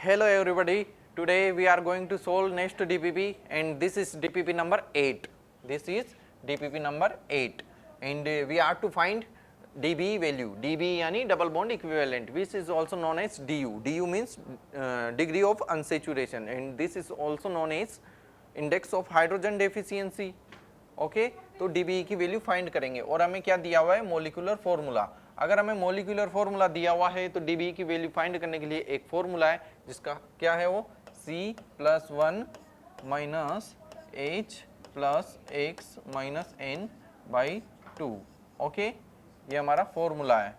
Hello everybody, today we are going to solve next DPP and this is DPP number 8. This is DPP number 8 and we are to find DB value. DB यानी double bond equivalent, which is also known as DU. DU means degree of unsaturation and this is also known as index of hydrogen deficiency. Okay तो DBE की value find करेंगे और हमें क्या दिया हुआ है, मोलिकुलर फॉर्मूला. अगर हमें मोलिकुलर फॉर्मूला दिया हुआ है तो DBE की वैल्यू फाइंड करने के लिए एक फॉर्मूला है जिसका क्या है वो C+1 minus H plus X minus N by 2. Okay ये हमारा फॉर्मूला है.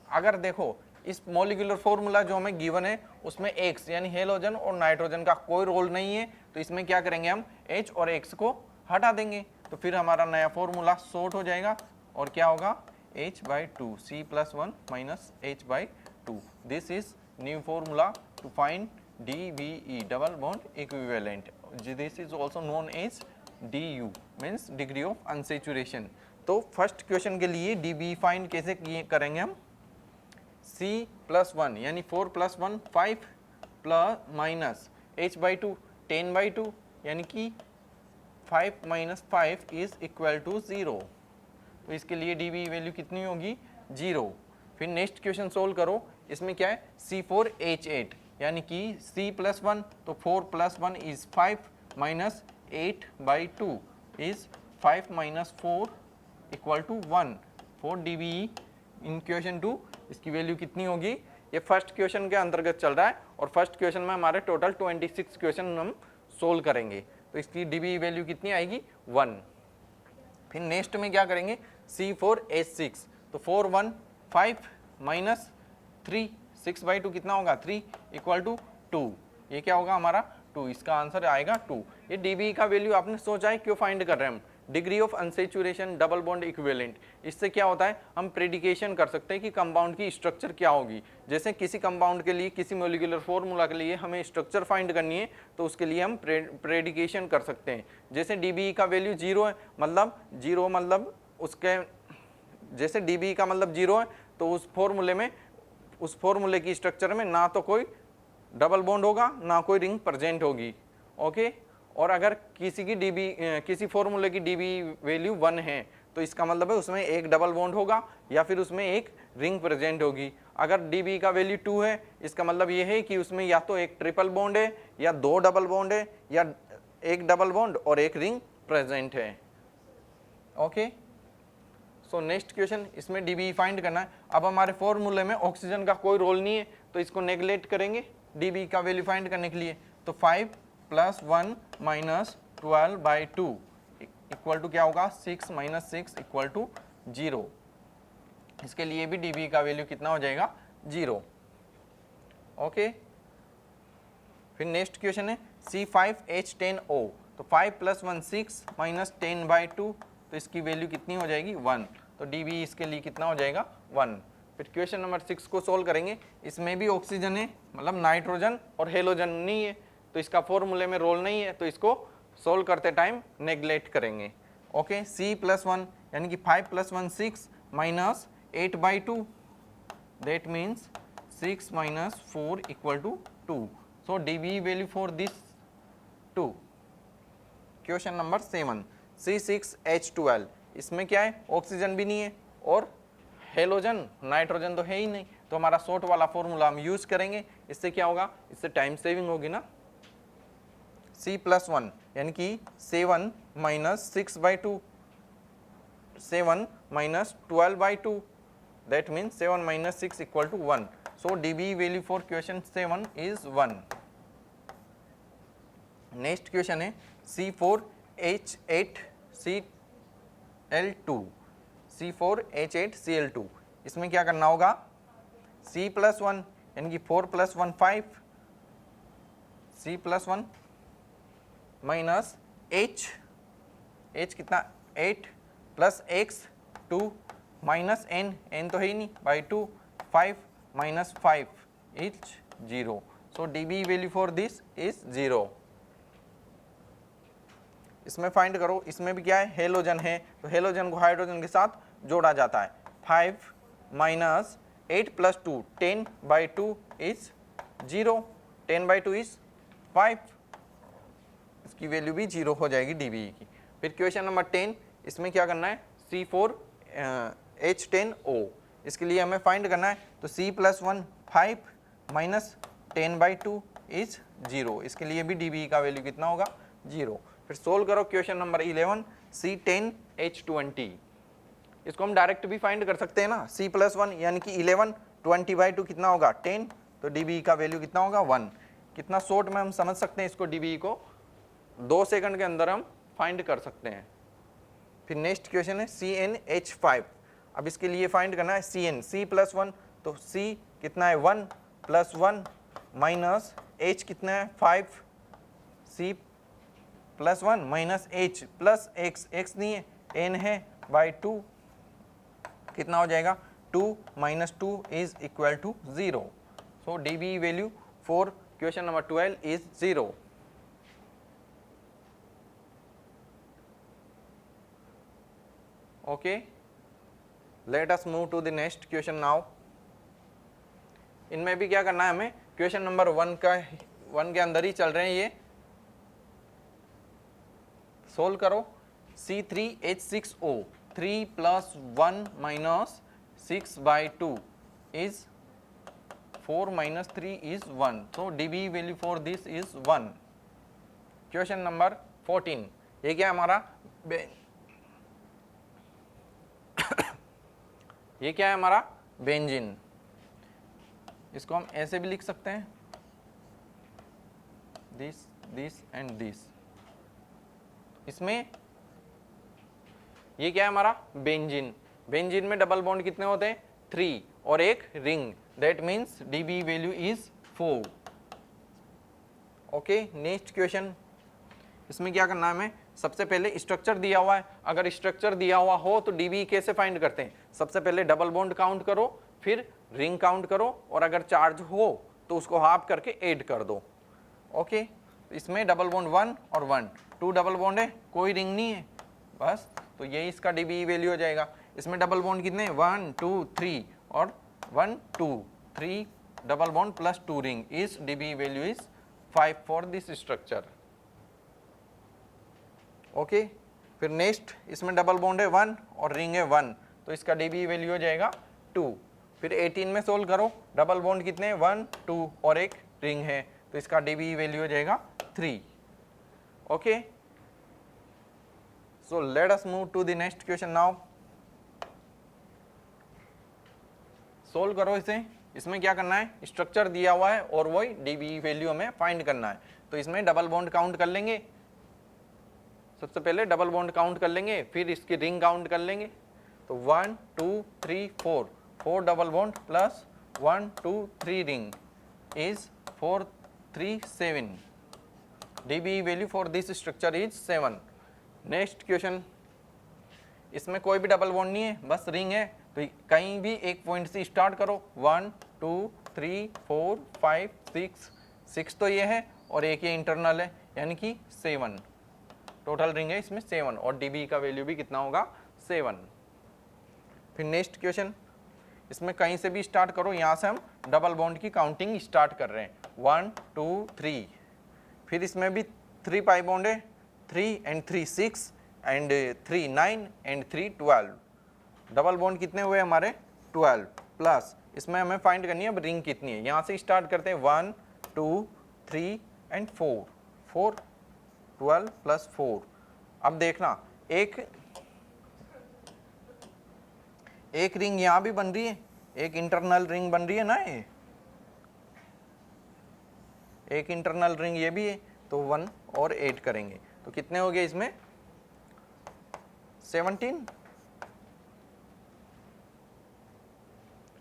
अगर देखो इस मोलिकुलर फॉर्मूला जो हमें गिवन है उसमें X यानी हेलोजन और नाइट्रोजन का कोई रोल नहीं है, तो इसमें क्या करेंगे हम H और X को हटा देंगे तो फिर हमारा नया फॉर्मूला सॉर्ट हो जाएगा और क्या होगा H/2 C+1 minus H/2. This is new formula to find DBE double bond equivalent. This is also known as DU means degree of unsaturation. तो फर्स्ट क्वेश्चन के लिए DBE फाइंड कैसे करेंगे हम, C+1 यानी 4 + 1 5 प्लस माइनस H/2 10/2 यानी कि 5 minus 5 is equal to 0. तो इसके लिए DBE वैल्यू कितनी होगी 0. फिर नेक्स्ट क्वेश्चन सोल्व करो. इसमें क्या है C4H8 यानी कि C+1 तो 4 + 1 is 5 minus 8/2 is 5 minus 4 equal to 1. For DBE in question 2 इसकी वैल्यू कितनी होगी. ये फर्स्ट क्वेश्चन के अंतर्गत चल रहा है और फर्स्ट क्वेश्चन में हमारे टोटल 26 क्वेश्चन हम सोल्व करेंगे. तो इसकी DBE वैल्यू कितनी आएगी 1. फिर नेक्स्ट में क्या करेंगे C4H6 तो 4 1 5 माइनस 3 6/2 कितना होगा 3 इक्वल टू 2. ये क्या होगा हमारा 2. इसका आंसर आएगा 2. ये DBE का वैल्यू आपने सोचा है क्यों फाइंड कर रहे हैं हम, degree of unsaturation double bond equivalent. इससे क्या होता है हम प्रेडिकेशन कर सकते हैं कि कंपाउंड की स्ट्रक्चर क्या होगी. जैसे किसी कंपाउंड के लिए किसी मोलिकुलर फॉर्मूला के लिए हमें स्ट्रक्चर फाइंड करनी है तो उसके लिए हम प्रेडिकेशन कर सकते हैं. जैसे DBE का वैल्यू 0 है मतलब उसके जैसे DBE का मतलब 0 है तो उस फॉर्मूले की स्ट्रक्चर में ना तो कोई डबल बॉन्ड होगा ना कोई रिंग प्रेजेंट होगी. ओके और अगर किसी फॉर्मूले की DBE वैल्यू 1 है तो इसका मतलब है उसमें एक डबल बॉन्ड होगा या फिर उसमें एक रिंग प्रेजेंट होगी. अगर DBE का वैल्यू 2 है इसका मतलब ये है कि उसमें या तो एक ट्रिपल बॉन्ड है या 2 डबल बॉन्ड है या एक डबल बॉन्ड और एक रिंग प्रेजेंट है. ओके सो नेक्स्ट क्वेश्चन इसमें DBE फाइंड करना है. अब हमारे फॉर्मूले में ऑक्सीजन का कोई रोल नहीं है तो इसको नेग्लेक्ट करेंगे DBE का वैल्यू फाइंड करने के लिए. तो 5 + 1 माइनस 12/2 इक्वल टू क्या होगा 6 माइनस 6 इक्वल टू 0. इसके लिए भी DBE का वैल्यू कितना हो जाएगा 0. ओके फिर नेक्स्ट क्वेश्चन है C5H10O तो 5 + 1 6 माइनस 10/2 तो इसकी वैल्यू कितनी हो जाएगी 1. तो DBE इसके लिए कितना हो जाएगा 1. फिर क्वेश्चन नंबर 6 को सोल्व करेंगे. इसमें भी ऑक्सीजन है मतलब नाइट्रोजन और हेलोजन नहीं है तो इसका फॉर्मूले में रोल नहीं है तो इसको सोल्व करते टाइम नेग्लेक्ट करेंगे. ओके C+1 यानी कि 5 + 1 6 minus 8/2 that means 6 minus 4 equal to 2. So DBE value for this 2. Question number 7 C6H12 इसमें क्या है ऑक्सीजन भी नहीं है और हेलोजन नाइट्रोजन तो है ही नहीं तो हमारा शॉर्ट वाला फॉर्मूला हम यूज करेंगे. इससे क्या होगा इससे टाइम सेविंग होगी ना. C+1 यानी कि 7 minus 6/2 7 minus 12/2 that means 7 minus 6 equal to 1. So DBE value for question 7 is 1. Next question है C4H8 Cl2 C4H8Cl2 इसमें क्या करना होगा C+1 यानी कि 4 + 1 5 C+1 माइनस H कितना 8 प्लस X 2 माइनस N तो है ही नहीं by 2 5 minus 5 is 0. So DBE value for this is 0. इसमें फाइंड करो. इसमें भी क्या है हेलोजन है तो हेलोजन को हाइड्रोजन के साथ जोड़ा जाता है. 5 माइनस 8 + 2 10/2 इज 0. 10/2 इज 5, इसकी वैल्यू भी 0 हो जाएगी dBE की। फिर क्वेश्चन नंबर 10, इसमें क्या करना है, C4H10O, इसके लिए हमें फाइंड करना है। तो C+1 5 माइनस 10/2 इज 0, इसके लिए भी dBE का वैल्यू कितना होगा, 0। फिर सोल्व करो क्वेश्चन नंबर 11, C10H20, इसको हम डायरेक्ट भी फाइंड कर सकते हैं ना, C+1 यानी कि 11, 20/2 कितना होगा 10, तो dBE का वैल्यू कितना होगा 1। कितना शॉर्ट में हम समझ सकते हैं इसको, dBE को 2 सेकंड के अंदर हम फाइंड कर सकते हैं। फिर नेक्स्ट क्वेश्चन है CnH5, अब इसके लिए फाइंड करना है Cn, C+1, तो C कितना है 1 + 1 माइनस H कितना है 5, C+1 minus H plus X, X नहीं है N है बाई 2, कितना हो जाएगा 2 minus 2 is equal to 0। So dBE value for question number 12 is 0। Okay, let us move to the next question now. इनमें भी क्या करना है हमें, क्वेश्चन नंबर 1 के अंदर ही चल रहे हैं ये, सोल्व करो। C3H6O, 3 + 1 minus 6/2 is 4 minus 3 is 1, so dBE value for this is 1। Question number 14, ये क्या हमारा ये क्या है हमारा बेंजीन, इसको हम ऐसे भी लिख सकते हैं, दिस दिस एंड दिस। इसमें ये क्या है हमारा बेंजीन, बेंजीन में डबल बॉन्ड कितने होते हैं 3 और एक ring, that means dBE value is 4। Okay, next question, इसमें क्या करना है हमें, सबसे पहले स्ट्रक्चर दिया हुआ है, अगर स्ट्रक्चर दिया हुआ हो तो dBE कैसे फाइंड करते हैं, सबसे पहले डबल बॉन्ड काउंट करो, फिर रिंग काउंट करो, और अगर चार्ज हो तो उसको हाफ करके ऐड कर दो। ओके, इसमें डबल बॉन्ड 1 और 1, 2 डबल बॉन्ड है, कोई रिंग नहीं है बस, तो यही इसका dBE वैल्यू हो जाएगा। इसमें डबल बॉन्ड कितने 1 2 3 और 1 2 3 डबल बॉन्ड प्लस 2 रिंग, इस dBE value is 5 for this structure. Okay, फिर नेक्स्ट इसमें डबल बॉन्ड है 1 और रिंग है 1, तो इसका dBE वैल्यू हो जाएगा 2। फिर 18 में सोल्व करो, डबल बॉन्ड कितने 1 2 और एक रिंग है, तो इसका dBE वैल्यू हो जाएगा 3। Okay, so let us move to the next question now. Solve करो इसे, इसमें क्या करना है, स्ट्रक्चर दिया हुआ है और वही dBE वैल्यू हमें फाइंड करना है। तो इसमें डबल बॉन्ड काउंट कर लेंगे, सबसे पहले डबल बॉन्ड काउंट कर लेंगे, फिर इसकी रिंग काउंट कर लेंगे। तो 1 2 3 4, 4 double bond plus 1 2 3 ring is 4 3 7, dBE value for this structure is 7। Next question, इसमें कोई भी डबल बॉन्ड नहीं है, बस रिंग है, तो कहीं भी एक पॉइंट से स्टार्ट करो, 1 2 3 4 5 6, 6 तो ये है और एक ये इंटरनल है, यानी कि 7 टोटल रिंग है इसमें 7, और dBE का वैल्यू भी कितना होगा 7। फिर नेक्स्ट क्वेश्चन, इसमें कहीं से भी स्टार्ट करो, यहाँ से हम डबल बॉन्ड की काउंटिंग स्टार्ट कर रहे हैं, 1 2 3, फिर इसमें भी 3 पाई बॉन्ड है, 3 and 3 6 and 3 9 and 3 12, double bond कितने हुए हमारे 12, प्लस इसमें हमें फाइंड करनी है अब रिंग कितनी है, यहाँ से स्टार्ट करते हैं 1 2 3 and 4, 4 12 प्लस 4। अब देखना एक रिंग यहाँ भी बन रही है, एक इंटरनल रिंग बन रही है ना, ये एक इंटरनल रिंग ये भी है, तो 1 और 8 करेंगे तो कितने हो गए इसमें 17।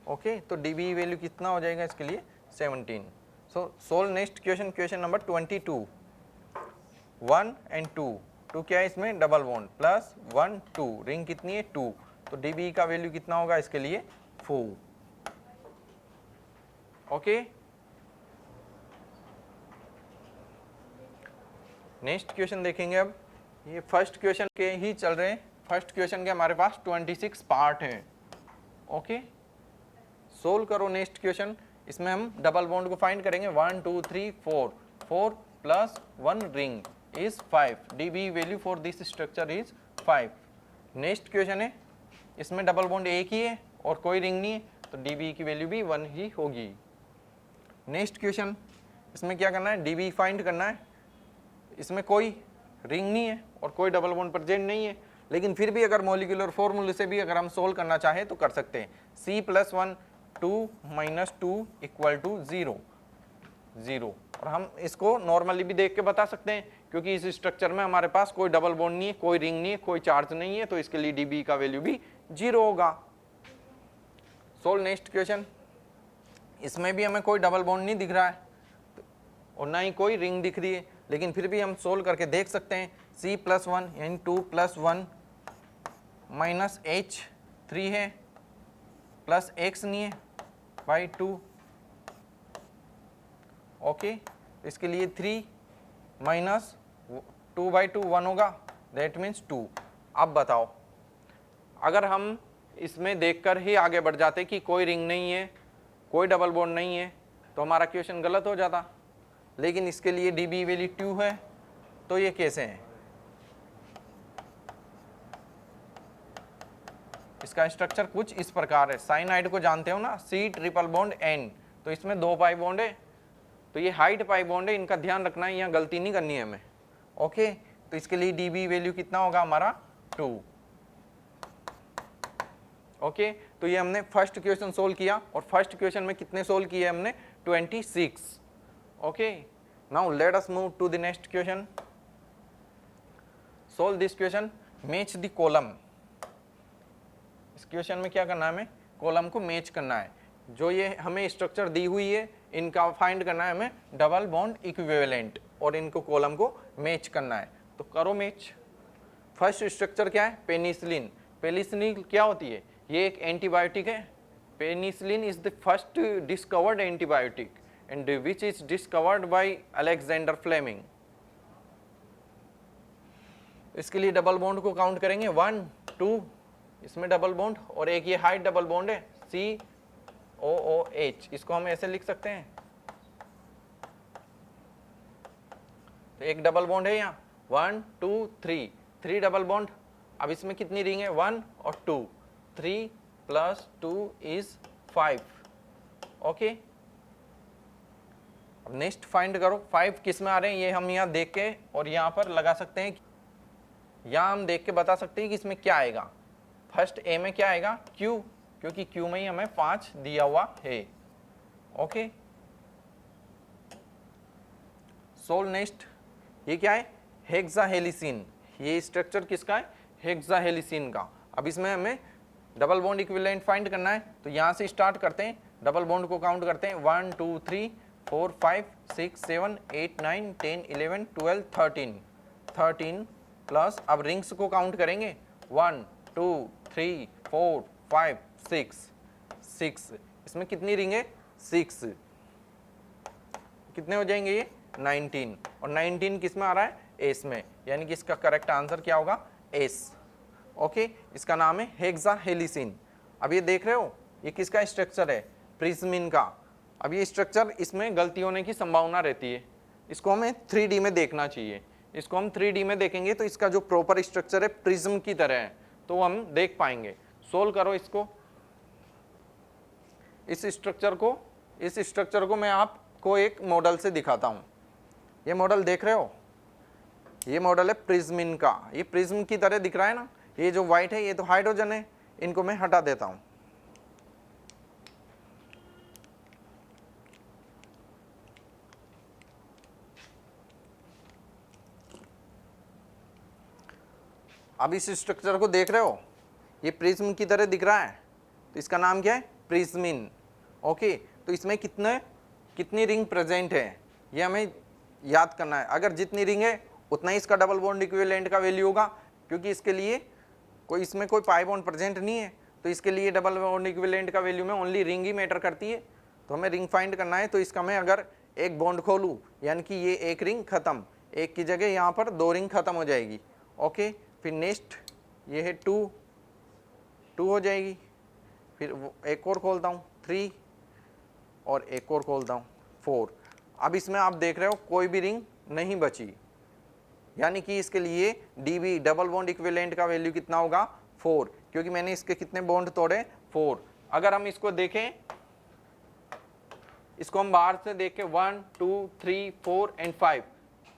ओके, तो dBE वैल्यू कितना हो जाएगा इसके लिए 17। So solve next question, question number 22, 1 and 2, 2 क्या है इसमें डबल बॉन्ड प्लस 1 2, रिंग कितनी है 2, तो dBE का वैल्यू कितना होगा इसके लिए 4। ओके, नेक्स्ट क्वेश्चन देखेंगे। अब ये फर्स्ट क्वेश्चन के ही चल रहे हैं, फर्स्ट क्वेश्चन के हमारे पास 26 पार्ट हैं। ओके, सोल्व करो नेक्स्ट क्वेश्चन, इसमें हम डबल बॉन्ड को फाइंड करेंगे 1 2 3 4 4 plus 1 ring is 5 dB value for this structure is 5। Next question है, इसमें डबल बॉन्ड एक ही है और कोई रिंग नहीं है तो dB की वैल्यू भी 1 ही होगी। नेक्स्ट क्वेश्चन, इसमें क्या करना है, dB फाइंड करना है। इसमें कोई रिंग नहीं है और कोई डबल बॉन्ड प्रेजेंट नहीं है, लेकिन फिर भी अगर मॉलिक्यूलर फॉर्मूले से भी अगर हम सोल्व करना चाहें तो कर सकते हैं। C+1 2 - 2 = 0 0, और हम इसको नॉर्मली भी देख के बता सकते हैं क्योंकि इस स्ट्रक्चर में हमारे पास कोई डबल बॉन्ड नहीं है, कोई रिंग नहीं है, कोई चार्ज नहीं है, तो इसके लिए dB का वैल्यू भी 0 होगा। सोल्व नेक्स्ट क्वेश्चन, इसमें भी हमें कोई डबल बॉन्ड नहीं दिख रहा है और ना ही कोई रिंग दिख रही है, लेकिन फिर भी हम सोल्व करके देख सकते हैं। C+1 यानी 2 + 1 - H 3 है प्लस x नहीं है बाई 2। ओके, इसके लिए 3 - 2/2 1 होगा, दैट मीन्स 2। अब बताओ, अगर हम इसमें देखकर ही आगे बढ़ जाते कि कोई रिंग नहीं है, कोई डबल बॉन्ड नहीं है, तो हमारा क्वेश्चन गलत हो जाता, लेकिन इसके लिए dB वैल्यू 2 है, तो ये कैसे है? इसका स्ट्रक्चर कुछ इस प्रकार है। साइनाइड को जानते हो ना, C∧N, तो इसमें 2 पाई बॉन्ड है, तो ये हाइट पाई बॉन्ड है, इनका ध्यान रखना है, यहाँ गलती नहीं करनी है हमें। ओके, तो इसके लिए dB वैल्यू कितना होगा हमारा 2। ओके, तो ये हमने फर्स्ट क्वेश्चन सोल्व किया, और फर्स्ट क्वेश्चन में कितने सोल्व किए हमने? 26। Okay, now let us move to the next question. Solve this question, match the column. इस क्वेश्चन में क्या करना है हमें? कॉलम को मैच करना है। जो ये हमें स्ट्रक्चर दी हुई है, इनका फाइंड करना है हमें डबल बॉन्ड इक्विवेलेंट, और इनको कॉलम को मैच करना है, तो करो मैच। फर्स्ट स्ट्रक्चर क्या है? पेनिसिलिन। पेनिसिलिन क्या होती है? ये एक एंटीबायोटिक है। Penicillin is the first discovered antibiotic and which is discovered by Alexander Fleming. इसके लिए डबल बॉन्ड को काउंट करेंगे 1 2, इसमें डबल बॉन्ड, और एक ये हाइट डबल बॉन्ड है COOH, इसको हम ऐसे लिख सकते हैं। तो एक डबल बॉन्ड है यहाँ 1 2 3, 3 डबल बॉन्ड। अब इसमें कितनी रिंग है? 1 और 2, 3 + 2 = 5। ओके, अब नेक्स्ट फाइंड करो 5 किस में आ रहे हैं, ये हम यहाँ देख के और यहाँ पर लगा सकते हैं, यहाँ हम देख के बता सकते हैं कि इसमें क्या आएगा। फर्स्ट ए में क्या आएगा? Q, क्योंकि Q में ही हमें 5 दिया हुआ है। Okay, solve next. ये क्या है? हेक्साहेलिसिन। ये स्ट्रक्चर किसका है? हेक्साहेलिसिन का। अब इसमें हमें डबल बॉन्ड इक्विवेलेंट फाइंड करना है, तो यहाँ से स्टार्ट करते हैं। डबल बॉन्ड को काउंट करते हैं 1 2 3 4 5 6 7 8 9 10 11 12 13 13 प्लस, अब रिंग्स को काउंट करेंगे 1 2 3 4 5 6 6। इसमें कितनी रिंग है? 6। कितने हो जाएंगे ये? 19, और 19 किस में आ रहा है? एस में, यानी कि इसका करेक्ट आंसर क्या होगा? एस। ओके, इसका नाम है हेक्साहेलिसिन। अब ये देख रहे हो, ये किसका स्ट्रक्चर है? प्रिज्मिन का। अब ये स्ट्रक्चर, इसमें गलती होने की संभावना रहती है, इसको हमें 3D में देखना चाहिए। इसको हम 3D में देखेंगे तो इसका जो प्रॉपर स्ट्रक्चर है प्रिज्म की तरह है, तो हम देख पाएंगे। सोल्व करो इसको, इस स्ट्रक्चर को मैं आपको एक मॉडल से दिखाता हूँ। ये मॉडल देख रहे हो, ये मॉडल है प्रिज्मिन का। ये प्रिज्म की तरह दिख रहा है ना, ये जो व्हाइट है ये तो हाइड्रोजन है, इनको मैं हटा देता हूँ। अब इस स्ट्रक्चर को देख रहे हो, ये प्रिज्म की तरह दिख रहा है, तो इसका नाम क्या है? प्रिज्मिन। ओके, तो इसमें कितनी रिंग प्रेजेंट है ये हमें याद करना है। अगर जितनी रिंग है उतना ही इसका डबल बॉन्ड इक्विवेलेंट का वैल्यू होगा, क्योंकि इसके लिए इसमें कोई पाई बॉन्ड प्रेजेंट नहीं है, तो इसके लिए डबल बॉन्ड इक्विवेलेंट का वैल्यू में ओनली रिंग ही मैटर करती है। तो हमें रिंग फाइंड करना है, तो इसका मैं अगर एक बॉन्ड खोलूँ, यानी कि ये एक रिंग खत्म, एक की जगह यहाँ पर 2 रिंग खत्म हो जाएगी। ओके, फिर नेक्स्ट ये है 2 हो जाएगी, फिर एक और खोलता हूँ 3, और एक और खोलता हूँ 4। अब इसमें आप देख रहे हो कोई भी रिंग नहीं बची, यानी कि इसके लिए DB डबल बॉन्ड इक्विवेलेंट का वैल्यू कितना होगा 4, क्योंकि मैंने इसके कितने बॉन्ड तोड़े 4। अगर हम इसको देखें, इसको हम बाहर से देखें 1 2 3 4 एंड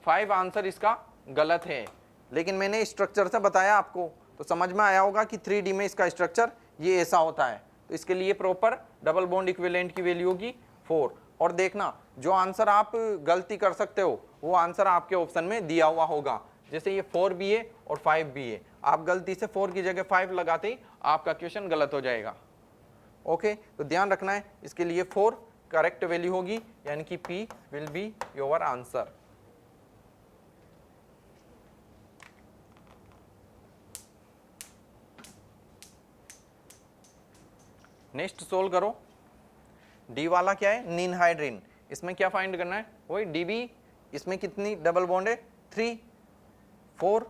5 आंसर इसका गलत है, लेकिन मैंने स्ट्रक्चर से बताया आपको, तो समझ में आया होगा कि 3D में इसका स्ट्रक्चर ये ऐसा होता है। तो इसके लिए प्रॉपर डबल बॉन्ड इक्विवेलेंट की वैल्यू होगी 4। और देखना, जो आंसर आप गलती कर सकते हो वो आंसर आपके ऑप्शन में दिया हुआ होगा। जैसे ये 4 भी है और 5 भी है, आप गलती से 4 की जगह 5 लगाते ही आपका क्वेश्चन गलत हो जाएगा। ओके, तो ध्यान रखना है, इसके लिए 4 करेक्ट वैल्यू होगी, यानी कि P will be your answer. Next solve करो। डी वाला क्या है, निनहाइड्रीन। इसमें क्या फाइंड करना है, वही DB। इसमें कितनी डबल बॉन्ड है 3 4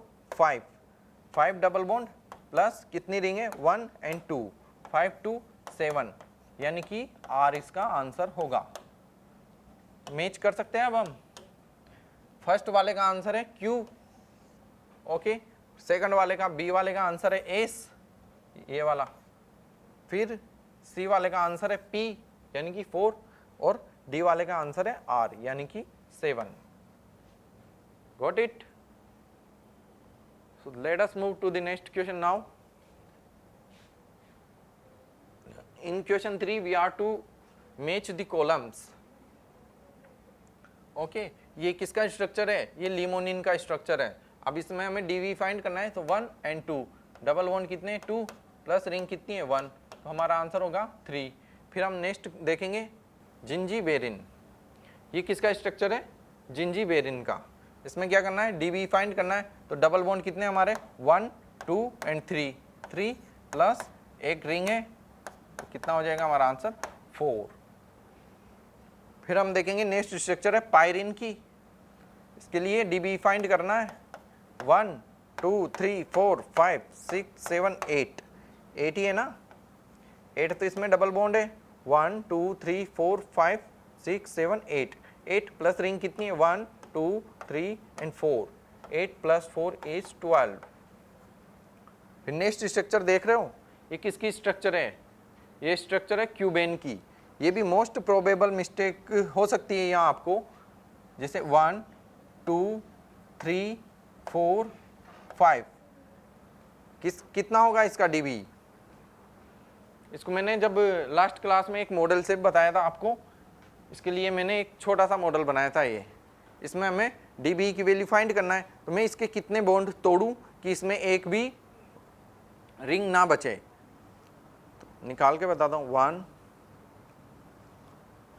5 डबल बॉन्ड प्लस कितनी रिंग है 1 एंड 2 5 2 7, यानी कि R इसका आंसर होगा। मैच कर सकते हैं। अब हम फर्स्ट वाले का आंसर है Q, ओके, सेकंड वाले का B वाले का आंसर है S, ये वाला, फिर C वाले का आंसर है P यानी कि 4, और D वाले का आंसर है R यानी कि 7। Got it? So let us move to the next question now. In question 3 we are to match the columns। Okay, ये किसका स्ट्रक्चर है, ये लिमोनिन का स्ट्रक्चर है। अब इसमें हमें DV फाइंड करना है, तो 1 एंड 2 डबल बॉन्ड कितने 2 प्लस रिंग कितनी है 1, तो हमारा आंसर होगा 3। फिर हम नेक्स्ट देखेंगे जिंजीबेरिन। ये किसका स्ट्रक्चर है, जिंजीबेरिन का। इसमें क्या करना है, DB फाइंड करना है, तो डबल बॉन्ड कितने हमारे 1 2 एंड 3 प्लस एक रिंग है, तो कितना हो जाएगा हमारा आंसर 4। फिर हम देखेंगे नेक्स्ट स्ट्रक्चर है पायरिन की। इसके लिए DB फाइंड करना है, 1 2 3 4 5 6 7 8 8 ही है ना, 8 तो इसमें डबल बॉन्ड है 1 2 3 4 5 6 7 8 प्लस रिंग कितनी है 1 2 3 एंड 4, 8 प्लस 4 इज 12। फिर नेक्स्ट स्ट्रक्चर देख रहे हो, ये किसकी स्ट्रक्चर है, ये स्ट्रक्चर है क्यूबेन की। ये भी मोस्ट प्रोबेबल मिस्टेक हो सकती है यहाँ आपको, जैसे 1 2 3 4 5 कितना होगा इसका DB। इसको मैंने जब लास्ट क्लास में एक मॉडल से बताया था आपको, इसके लिए मैंने एक छोटा सा मॉडल बनाया था ये। इसमें हमें DB की वैल्यू फाइंड करना है, तो मैं इसके कितने बॉन्ड तोड़ूं कि इसमें एक भी रिंग ना बचे। तो निकाल के बताता हूँ, 1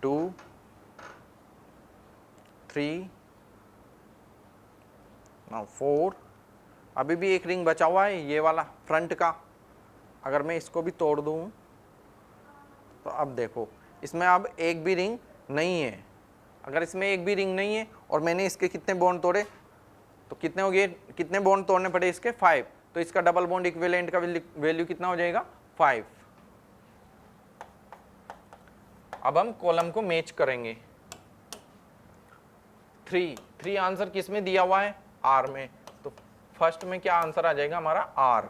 2 3 4, अभी भी एक रिंग बचा हुआ है ये वाला फ्रंट का। अगर मैं इसको भी तोड़ दूं, तो अब देखो इसमें अब एक भी रिंग नहीं है। अगर इसमें एक भी रिंग नहीं है और मैंने इसके कितने बॉन्ड तोड़े, तो कितने हो गए, कितने बॉन्ड तोड़ने पड़े इसके 5, तो इसका डबल बॉन्ड इक्विवेलेंट का वैल्यू कितना हो जाएगा 5। अब हम कॉलम को मैच करेंगे। 3 आंसर किस में दिया हुआ है, R में, तो फर्स्ट में क्या आंसर आ जाएगा हमारा R।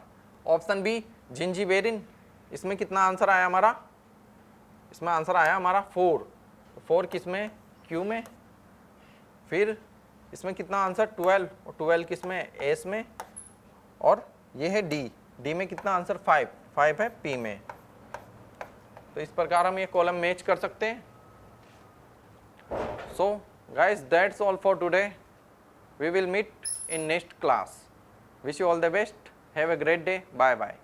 ऑप्शन बी जिंजीबेरिन, इसमें कितना आंसर आया हमारा, इसमें आंसर आया हमारा 4, तो 4 किस में, Q में। फिर इसमें कितना आंसर 12, और 12 किस में, S में। और ये है D में कितना आंसर 5 है P में। तो इस प्रकार हम ये कॉलम मैच कर सकते हैं। So guys, that's all for today. We will meet in next class. Wish you all the best. Have a great day. Bye bye.